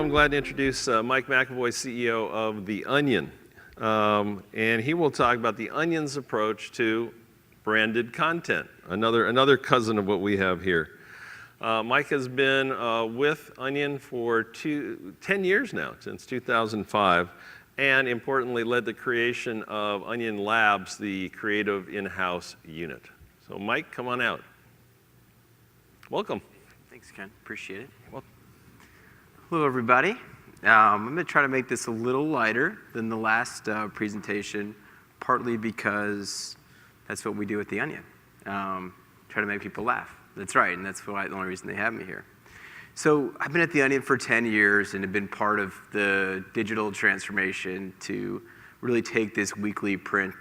I'm glad to introduce Mike McAvoy, CEO of The Onion. And he will talk about The Onion's approach to branded content, another cousin of what we have here. Mike has been with Onion for 10 years now, since 2005, and importantly led the creation of Onion Labs, the creative in-house unit. So Mike, come on out. Welcome. Thanks, Ken. Appreciate it. Welcome. Hello, everybody. I'm going to try to make this a little lighter than the last presentation, partly because that's what we do at The Onion. Try to make people laugh. That's right, and that's the only reason they have me here. So I've been at The Onion for 10 years and have been part of the digital transformation to really take this weekly print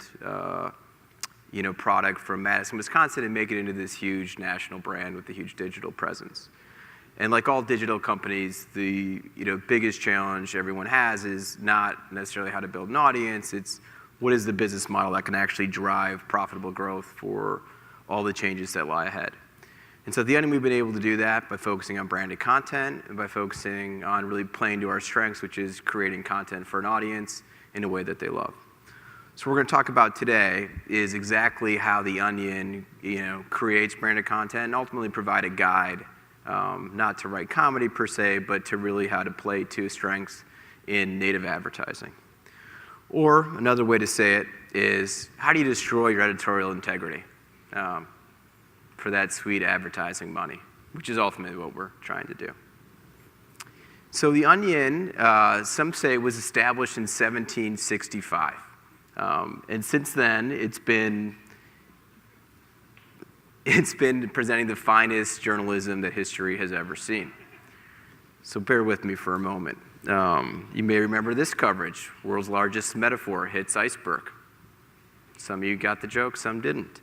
product from Madison, Wisconsin, and make it into this huge national brand with a huge digital presence. And like all digital companies, the biggest challenge everyone has is not necessarily how to build an audience. It's what is the business model that can actually drive profitable growth for all the changes that lie ahead. And so at The Onion, we've been able to do that by focusing on branded content and by focusing on really playing to our strengths, which is creating content for an audience in a way that they love. So what we're going to talk about today is exactly how The Onion, creates branded content and ultimately provide a guide, not to write comedy per se, but to really how to play to strengths in native advertising. Or another way to say it is, how do you destroy your editorial integrity for that sweet advertising money, which is ultimately what we're trying to do. So The Onion, some say, was established in 1765. And since then, it's been presenting the finest journalism that history has ever seen. So bear with me for a moment. You may remember this coverage. World's largest metaphor hits iceberg. Some of you got the joke, some didn't.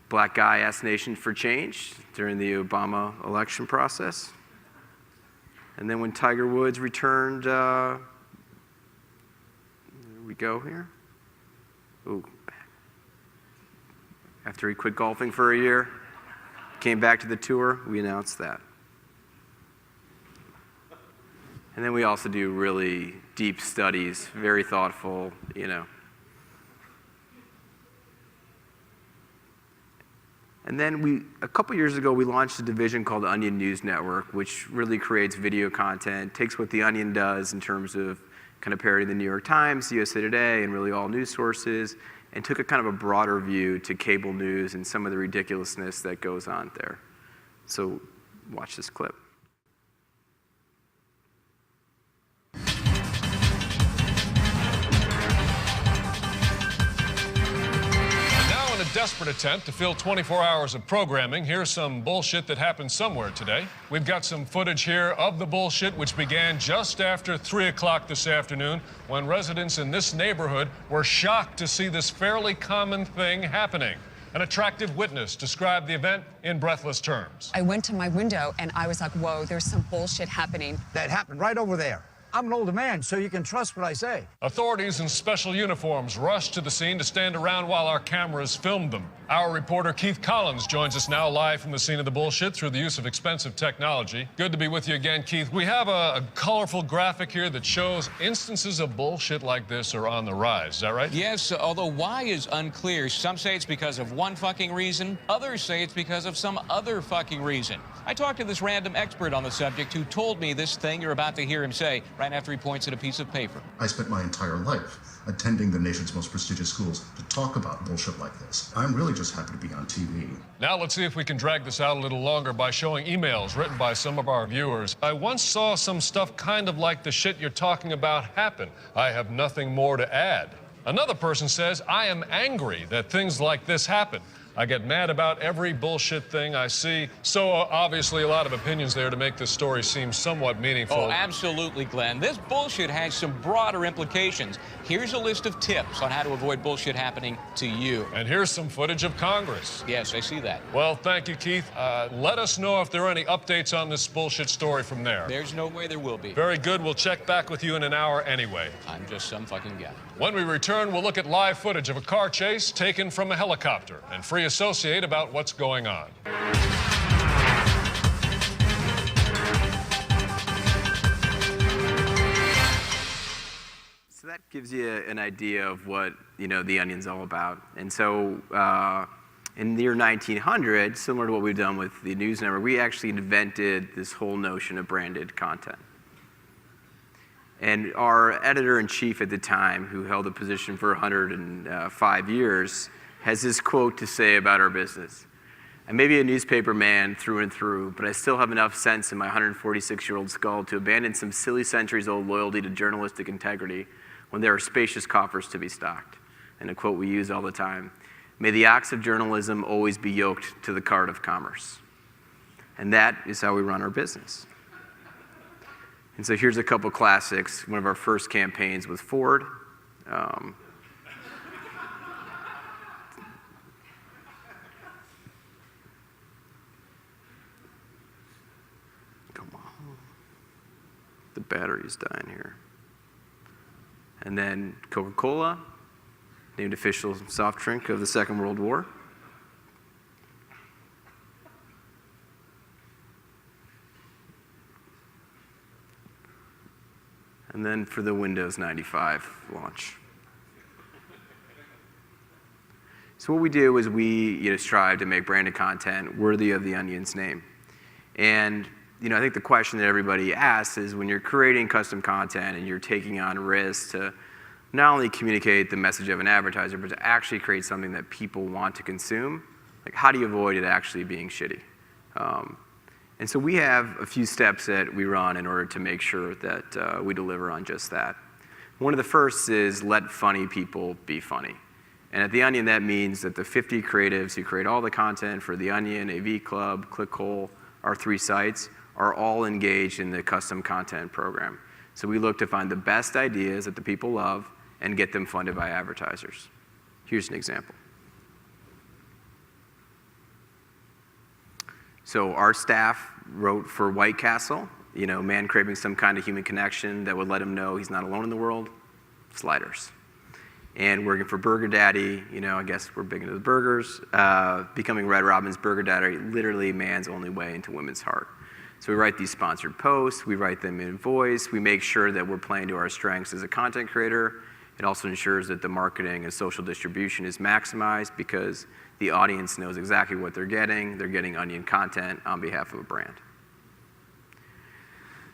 Black guy asked nation for change during the Obama election process. And then when Tiger Woods returned, here we go here. Ooh. After he quit golfing for a year, came back to the tour, we announced that. And then we also do really deep studies, very thoughtful, And then a couple years ago, we launched a division called Onion News Network, which really creates video content, takes what The Onion does in terms of kind of parodying the New York Times, USA Today, and really all news sources, and took a kind of a broader view to cable news and some of the ridiculousness that goes on there. So watch this clip. Desperate attempt to fill 24 hours of programming, here's some bullshit that happened somewhere today. We've got some footage here of the bullshit, which began just after 3 o'clock this afternoon, when residents in this neighborhood were shocked to see this fairly common thing happening. An attractive witness described the event in breathless terms. I went to my window and I was like, whoa, there's some bullshit happening. That happened right over there. I'm an older man, so you can trust what I say. Authorities in special uniforms rushed to the scene to stand around while our cameras filmed them. Our reporter Keith Collins joins us now live from the scene of the bullshit through the use of expensive technology. Good to be with you again, Keith. We have a colorful graphic here that shows instances of bullshit like this are on the rise. Is that right? Yes, although why is unclear. Some say it's because of one fucking reason. Others say it's because of some other fucking reason. I talked to this random expert on the subject who told me this thing you're about to hear him say right after he points at a piece of paper. I spent my entire life attending the nation's most prestigious schools to talk about bullshit like this. I'm really just happy to be on TV. Now let's see if we can drag this out a little longer by showing emails written by some of our viewers. I once saw some stuff kind of like the shit you're talking about happen. I have nothing more to add. Another person says, I am angry that things like this happen. I get mad about every bullshit thing I see. So obviously a lot of opinions there to make this story seem somewhat meaningful. Oh, absolutely, Glenn. This bullshit has some broader implications. Here's a list of tips on how to avoid bullshit happening to you. And here's some footage of Congress. Yes, I see that. Well, thank you, Keith. Let us know if there are any updates on this bullshit story from there. There's no way there will be. Very good. We'll check back with you in an hour anyway. I'm just some fucking guy. When we return, we'll look at live footage of a car chase taken from a helicopter and free associate about what's going on. that gives you an idea of what the Onion's all about. And so in the year 1900, similar to what we've done with the News Network, we actually invented this whole notion of branded content. And our editor-in-chief at the time, who held the position for 105 years, has this quote to say about our business. I may be a newspaper man through and through, but I still have enough sense in my 146-year-old skull to abandon some silly centuries-old loyalty to journalistic integrity when there are spacious coffers to be stocked. And a quote we use all the time, may the ox of journalism always be yoked to the cart of commerce. And that is how we run our business. And so here's a couple classics. One of our first campaigns with Ford. Come on. The battery's dying here. And then Coca-Cola, named official soft drink of the Second World War. And then for the Windows 95 launch. So what we do is we strive to make branded content worthy of the Onion's name. And I think the question that everybody asks is when you're creating custom content and you're taking on risks to not only communicate the message of an advertiser, but to actually create something that people want to consume, like how do you avoid it actually being shitty? And so we have a few steps that we run in order to make sure that we deliver on just that. One of the first is let funny people be funny. And at The Onion, that means that the 50 creatives who create all the content for The Onion, AV Club, ClickHole, our 3 sites, are all engaged in the custom content program. So we look to find the best ideas that the people love and get them funded by advertisers. Here's an example. So our staff wrote for White Castle, man craving some kind of human connection that would let him know he's not alone in the world, sliders. And working for Burger Daddy, I guess we're big into the burgers, becoming Red Robin's Burger Daddy, literally man's only way into women's heart. So we write these sponsored posts, we write them in voice, we make sure that we're playing to our strengths as a content creator. It also ensures that the marketing and social distribution is maximized because the audience knows exactly what they're getting. They're getting Onion content on behalf of a brand.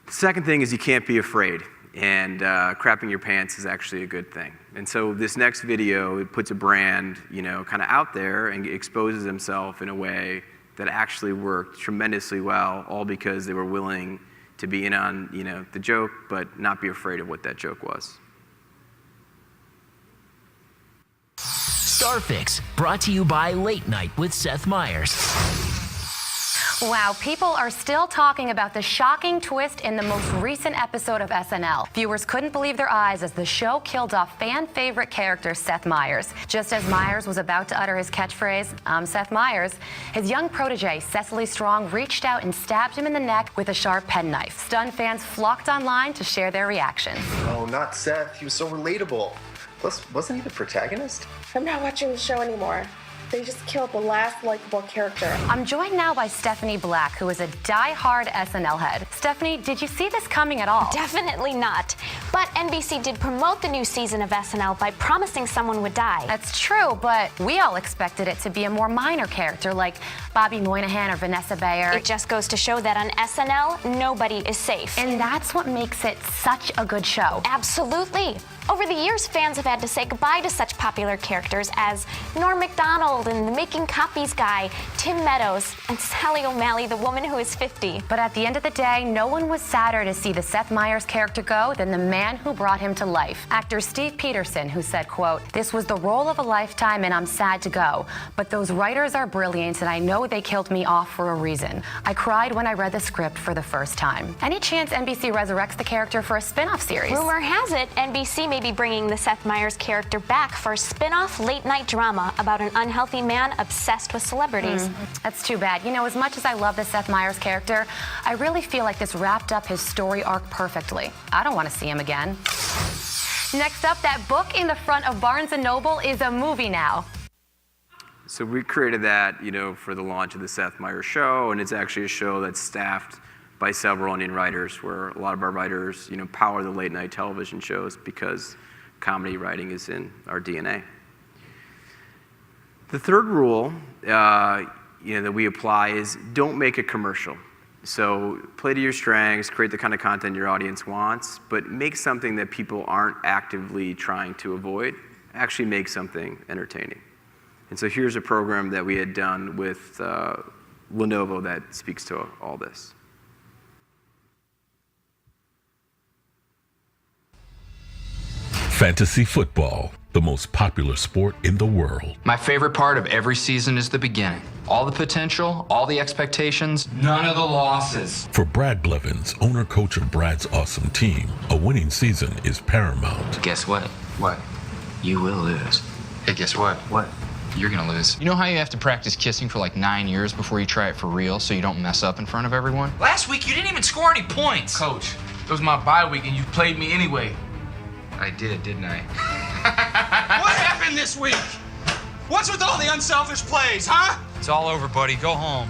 The second thing is you can't be afraid, and crapping your pants is actually a good thing. And so this next video, it puts a brand, kind of out there and exposes themselves in a way that actually worked tremendously well, all because they were willing to be in on, the joke, but not be afraid of what that joke was. Starfix, brought to you by Late Night with Seth Meyers. Wow, people are still talking about the shocking twist in the most recent episode of SNL. Viewers couldn't believe their eyes as the show killed off fan favorite character Seth Meyers. Just as Meyers was about to utter his catchphrase, "I'm Seth Meyers," his young protege, Cecily Strong, reached out and stabbed him in the neck with a sharp penknife. Stunned fans flocked online to share their reaction. Oh, not Seth. He was so relatable. Plus, wasn't he the protagonist? I'm not watching the show anymore. They just killed the last likable character. I'm joined now by Stephanie Black, who is a die-hard SNL head. Stephanie, did you see this coming at all? Definitely not. But NBC did promote the new season of SNL by promising someone would die. That's true, but we all expected it to be a more minor character like Bobby Moynihan or Vanessa Bayer. It just goes to show that on SNL, nobody is safe. And that's what makes it such a good show. Absolutely. Over the years, fans have had to say goodbye to such popular characters as Norm Macdonald and the Making Copies guy, Tim Meadows, and Sally O'Malley, the woman who is 50. But at the end of the day, no one was sadder to see the Seth Meyers character go than the man who brought him to life. Actor Steve Peterson, who said, quote, "This was the role of a lifetime and I'm sad to go. But those writers are brilliant and I know they killed me off for a reason. I cried when I read the script for the first time." Any chance NBC resurrects the character for a spin-off series? Rumor has it NBC may be bringing the Seth Meyers character back for a spin-off late-night drama about an unhealthy man obsessed with celebrities. That's too bad. As much as I love the Seth Meyers character, I really feel like this wrapped up his story arc perfectly. I don't want to see him again. Next up, that book in the front of Barnes & Noble is a movie now. So we created that, for the launch of the Seth Meyers show, and it's actually a show that's staffed by several Onion writers, where a lot of our writers, power the late night television shows because comedy writing is in our DNA. The third rule that we apply is don't make a commercial. So play to your strengths, create the kind of content your audience wants, but make something that people aren't actively trying to avoid. Actually make something entertaining. And so here's a program that we had done with Lenovo that speaks to all this. Fantasy football, the most popular sport in the world. My favorite part of every season is the beginning. All the potential, all the expectations, none of the losses. For Brad Blevins, owner-coach of Brad's awesome team, a winning season is paramount. Guess what? What? You will lose. Hey, guess what? What? You're gonna lose. You know how you have to practice kissing for like 9 years before you try it for real so you don't mess up in front of everyone? Last week, you didn't even score any points. Coach, it was my bye week and you played me anyway. I did, didn't I? What happened this week? What's with all the unselfish plays, huh? It's all over, buddy. Go home.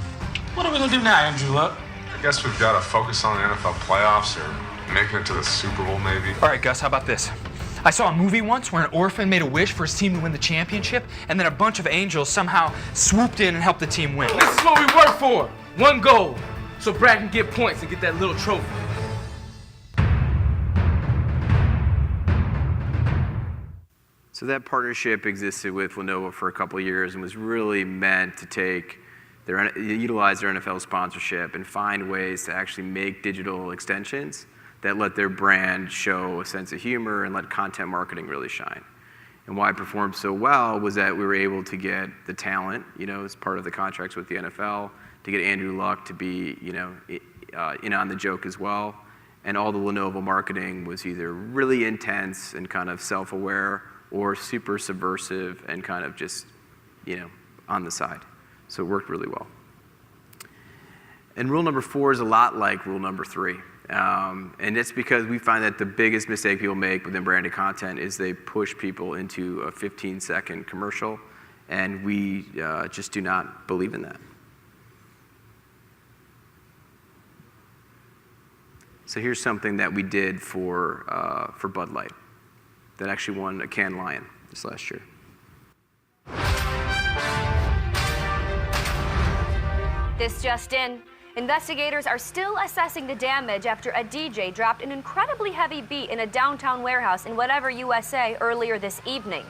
What are we gonna do now, Andrew Luck? I guess we've got to focus on the NFL playoffs or making it to the Super Bowl, maybe. All right, Gus, how about this? I saw a movie once where an orphan made a wish for his team to win the championship, and then a bunch of angels somehow swooped in and helped the team win. This is what we work for. One goal. So Brad can get points and get that little trophy. So that partnership existed with Lenovo for a couple of years and was really meant to utilize their NFL sponsorship and find ways to actually make digital extensions that let their brand show a sense of humor and let content marketing really shine. And why it performed so well was that we were able to get the talent, as part of the contracts with the NFL, to get Andrew Luck to be, in on the joke as well. And all the Lenovo marketing was either really intense and kind of self-aware or super subversive and kind of just, on the side. So it worked really well. And rule number 4 is a lot like rule number 3. And it's because we find that the biggest mistake people make within branded content is they push people into a 15-second commercial, and we just do not believe in that. So here's something that we did for Bud Light that actually won a Cannes Lion this last year. This just in. Investigators are still assessing the damage after a DJ dropped an incredibly heavy beat in a downtown warehouse in whatever, USA earlier this evening.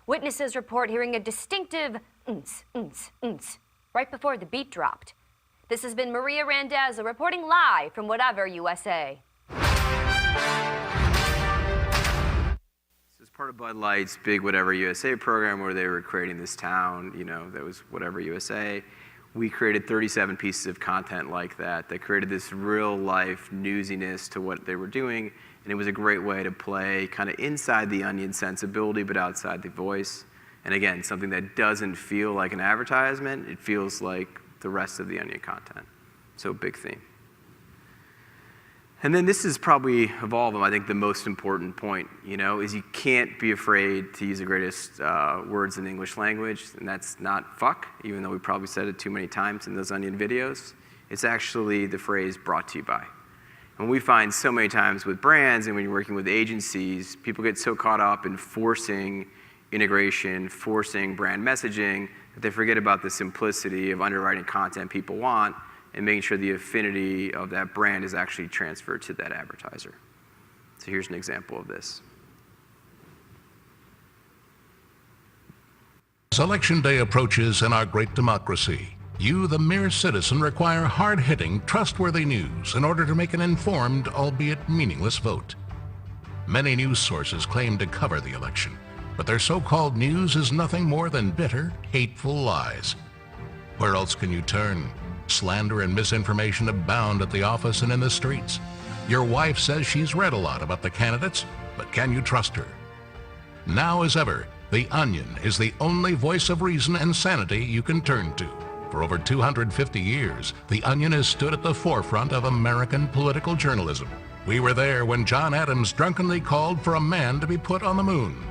Witnesses report hearing a distinctive right before the beat dropped. This has been Maria Randazzo reporting live from whatever, USA. Part of Bud Light's big Whatever USA program where they were creating this town, that was Whatever USA. We created 37 pieces of content like that created this real life newsiness to what they were doing. And it was a great way to play kind of inside the Onion sensibility, but outside the voice. And again, something that doesn't feel like an advertisement. It feels like the rest of the Onion content. So big theme. And then this is probably, of all of them, I think the most important point, is you can't be afraid to use the greatest words in the English language, and that's not fuck, even though we probably said it too many times in those Onion videos. It's actually the phrase brought to you by. And we find so many times with brands and when you're working with agencies, people get so caught up in forcing integration, forcing brand messaging, that they forget about the simplicity of underwriting content people want and making sure the affinity of that brand is actually transferred to that advertiser. So here's an example of this. As Election Day approaches in our great democracy, you, the mere citizen, require hard-hitting, trustworthy news in order to make an informed, albeit meaningless vote. Many news sources claim to cover the election, but their so-called news is nothing more than bitter, hateful lies. Where else can you turn? Slander and misinformation abound at the office and in the streets. Your wife says she's read a lot about the candidates, but can you trust her? Now as ever, The Onion is the only voice of reason and sanity you can turn to. For over 250 years, The Onion has stood at the forefront of American political journalism. We were there when John Adams drunkenly called for a man to be put on the moon.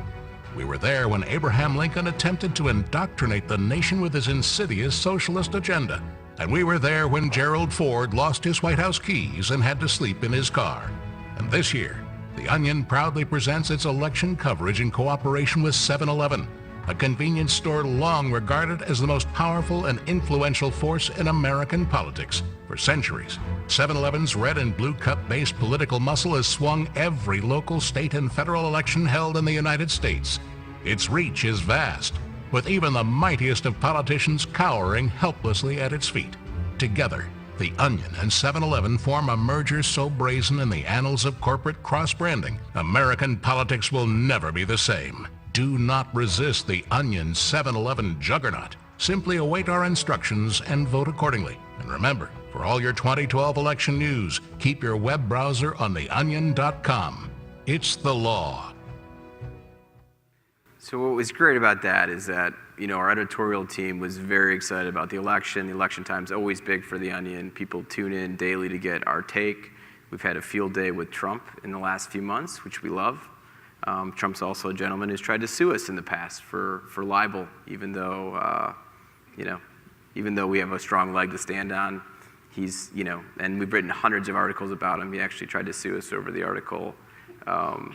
We were there when Abraham Lincoln attempted to indoctrinate the nation with his insidious socialist agenda. And we were there when Gerald Ford lost his White House keys and had to sleep in his car. And this year, The Onion proudly presents its election coverage in cooperation with 7-Eleven, a convenience store long regarded as the most powerful and influential force in American politics. For centuries, 7-Eleven's red and blue cup-based political muscle has swung every local, state, and federal election held in the United States. Its reach is vast, with even the mightiest of politicians cowering helplessly at its feet. Together, The Onion and 7-Eleven form a merger so brazen in the annals of corporate cross-branding, American politics will never be the same. Do not resist The Onion's 7-Eleven juggernaut. Simply await our instructions and vote accordingly. And remember, for all your 2012 election news, keep your web browser on theonion.com. It's the law. So what was great about that is that, our editorial team was very excited about the election. The election time's always big for The Onion. People tune in daily to get our take. We've had a field day with Trump in the last few months, which we love. Trump's also a gentleman who's tried to sue us in the past for libel, even though we have a strong leg to stand on. He's, and we've written hundreds of articles about him. He actually tried to sue us over the article. It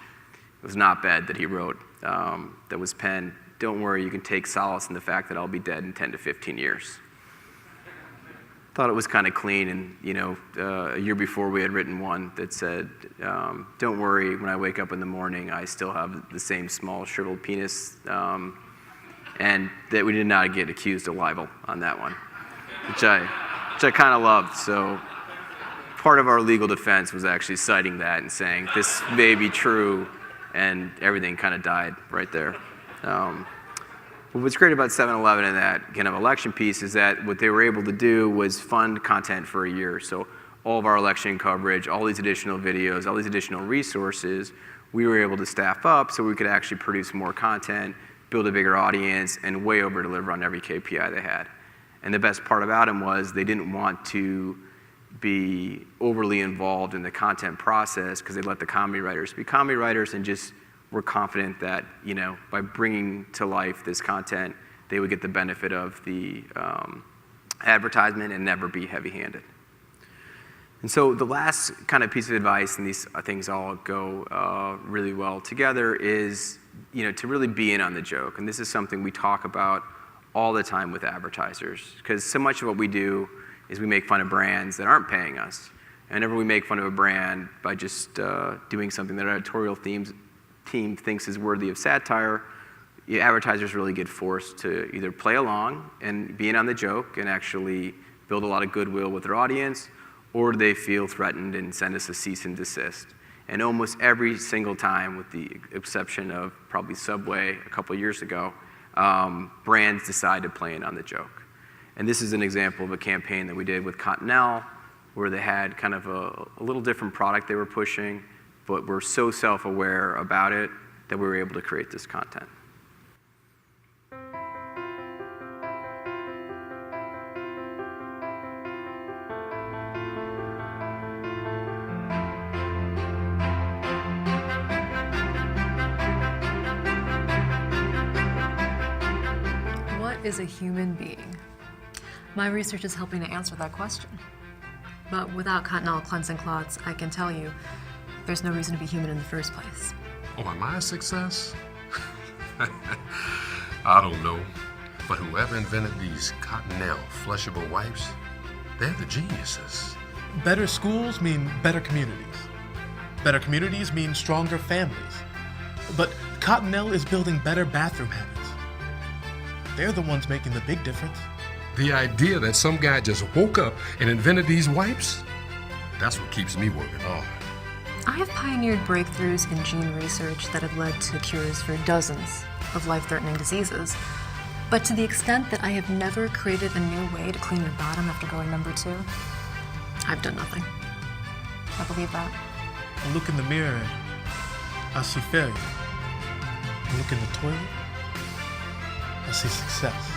was not bad that he wrote that was penned. Don't worry, you can take solace in the fact that I'll be dead in 10 to 15 years. Thought it was kind of clean, and a year before we had written one that said, don't worry, when I wake up in the morning, I still have the same small shriveled penis, and that we did not get accused of libel on that one, which I kind of loved. So part of our legal defense was actually citing that and saying, this may be true, and everything kind of died right there. What's great about 7-Eleven and that kind of election piece is that what they were able to do was fund content for a year. So all of our election coverage, all these additional videos, all these additional resources, we were able to staff up so we could actually produce more content, build a bigger audience, and way over deliver on every KPI they had. And the best part about them was they didn't want to be overly involved in the content process because they let the comedy writers be comedy writers and just were confident that, by bringing to life this content, they would get the benefit of the advertisement and never be heavy-handed. And so the last kind of piece of advice, and these things all go really well together, is, to really be in on the joke. And this is something we talk about all the time with advertisers, because so much of what we do is we make fun of brands that aren't paying us. And whenever we make fun of a brand by just doing something that our editorial team thinks is worthy of satire, advertisers really get forced to either play along and be in on the joke and actually build a lot of goodwill with their audience, or they feel threatened and send us a cease and desist. And almost every single time, with the exception of probably Subway a couple years ago, brands decide to play in on the joke. And this is an example of a campaign that we did with Continental, where they had kind of a little different product they were pushing, but we're so self-aware about it that we were able to create this content. What is a human being? My research is helping to answer that question. But without Continental cleansing cloths, I can tell you, there's no reason to be human in the first place. Oh, am I a success? I don't know. But whoever invented these Cottonelle flushable wipes, they're the geniuses. Better schools mean better communities. Better communities mean stronger families. But Cottonelle is building better bathroom habits. They're the ones making the big difference. The idea that some guy just woke up and invented these wipes, that's what keeps me working hard. I have pioneered breakthroughs in gene research that have led to cures for dozens of life-threatening diseases. But to the extent that I have never created a new way to clean your bottom after going number 2, I've done nothing. I believe that. I look in the mirror and I see failure. I look in the toilet, I see success.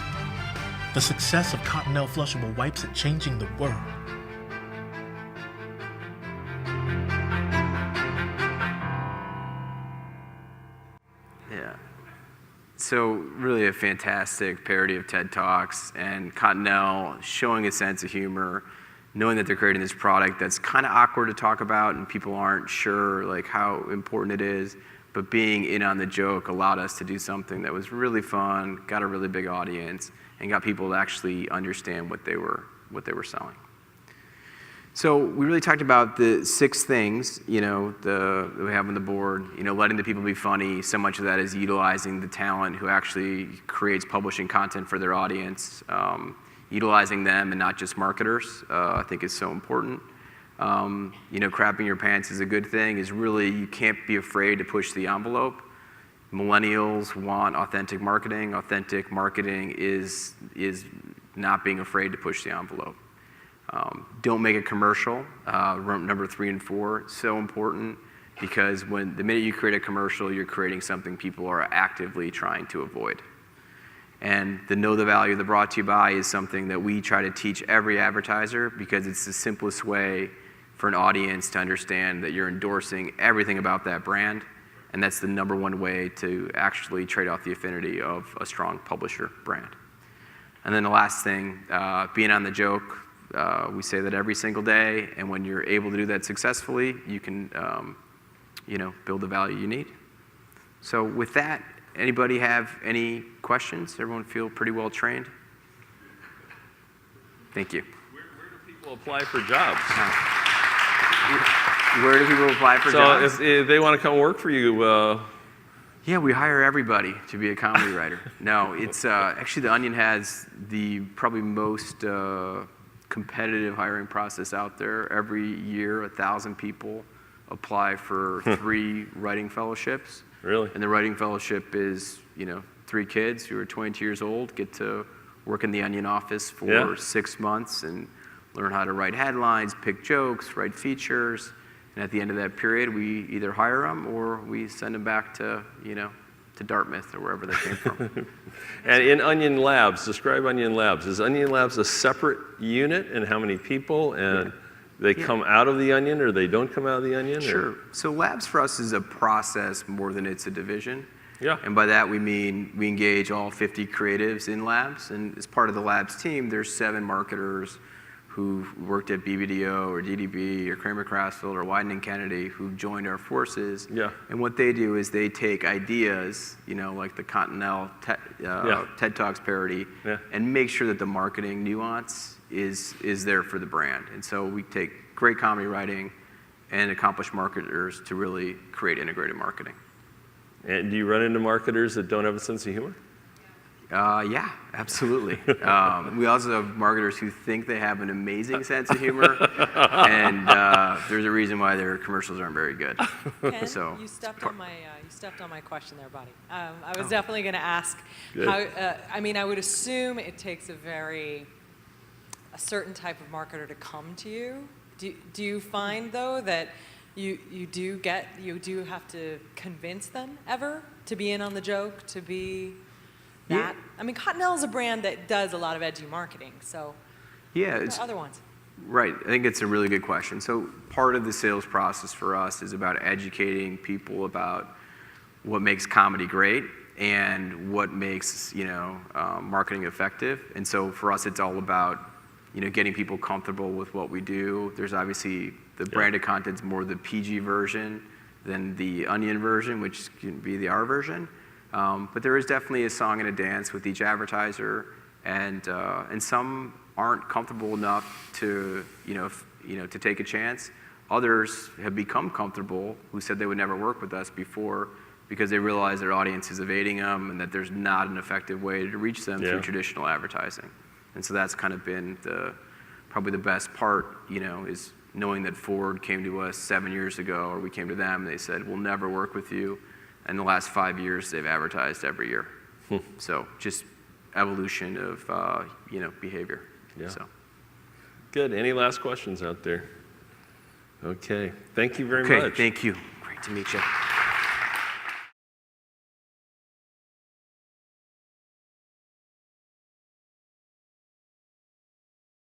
The success of Cottonelle flushable wipes at changing the world. So really a fantastic parody of TED Talks, and Cottonelle showing a sense of humor, knowing that they're creating this product that's kind of awkward to talk about and people aren't sure like how important it is, but being in on the joke allowed us to do something that was really fun, got a really big audience, and got people to actually understand what they were selling. So we really talked about the 6 things, that we have on the board. Letting the people be funny. So much of that is utilizing the talent who actually creates publishing content for their audience. Utilizing them and not just marketers, I think is so important. Crapping your pants is a good thing. Is really, you can't be afraid to push the envelope. Millennials want authentic marketing. Authentic marketing is not being afraid to push the envelope. Don't make a commercial. Number 3 and 4, so important, because the minute you create a commercial, you're creating something people are actively trying to avoid. And the know the value of the brought to you by is something that we try to teach every advertiser, because it's the simplest way for an audience to understand that you're endorsing everything about that brand. And that's the number one way to actually trade off the affinity of a strong publisher brand. And then the last thing, being on the joke. We say that every single day, and when you're able to do that successfully, you can build the value you need. So with that, anybody have any questions? Everyone feel pretty well trained? Thank you. Where do people apply for jobs? Where do people apply for jobs? So if they want to come work for you, yeah, we hire everybody to be a comedy writer. No, it's actually The Onion has the probably most competitive hiring process out there. Every year, 1,000 people apply for 3 writing fellowships. Really? And the writing fellowship is, 3 kids who are 22 years old get to work in the Onion office for 6 months and learn how to write headlines, pick jokes, write features. And at the end of that period, we either hire them or we send them back to, to Dartmouth or wherever they came from. And in Onion Labs, describe Onion Labs. Is Onion Labs a separate unit, and how many people? And they come out of the Onion, or they don't come out of the Onion? Sure. Or? So Labs for us is a process more than it's a division. Yeah. And by that we mean we engage all 50 creatives in Labs, and as part of the Labs team, there's 7 marketers who worked at BBDO or DDB or Kramer Craftfield or Wieden & Kennedy who joined our forces. Yeah. And what they do is they take ideas, like the Continental TED Talks parody, and make sure that the marketing nuance is there for the brand. And so we take great comedy writing and accomplished marketers to really create integrated marketing. And do you run into marketers that don't have a sense of humor? Yeah, absolutely. We also have marketers who think they have an amazing sense of humor, and there's a reason why their commercials aren't very good. Ken, So you stepped on my question there, buddy. I was definitely going to ask Good. how. I would assume it takes a certain type of marketer to come to you. Do you find though that you do have to convince them ever to be in on the joke, to be that? Cottonelle is a brand that does a lot of edgy marketing, so it's other ones. Right. I think it's a really good question. So part of the sales process for us is about educating people about what makes comedy great and what makes marketing effective. And so for us, it's all about getting people comfortable with what we do. There's obviously the branded content's more the PG version than the Onion version, which can be the R version. But there is definitely a song and a dance with each advertiser, and some aren't comfortable enough to to take a chance. Others have become comfortable who said they would never work with us before because they realize their audience is evading them and that there's not an effective way to reach them through traditional advertising. And so that's kind of been probably the best part, is knowing that Ford came to us 7 years ago, or we came to them, and they said, we'll never work with you. And the last 5 years, they've advertised every year. So just evolution of, behavior. Yeah. So. Good. Any last questions out there? Okay. Thank you very much. Okay, thank you. Great to meet you.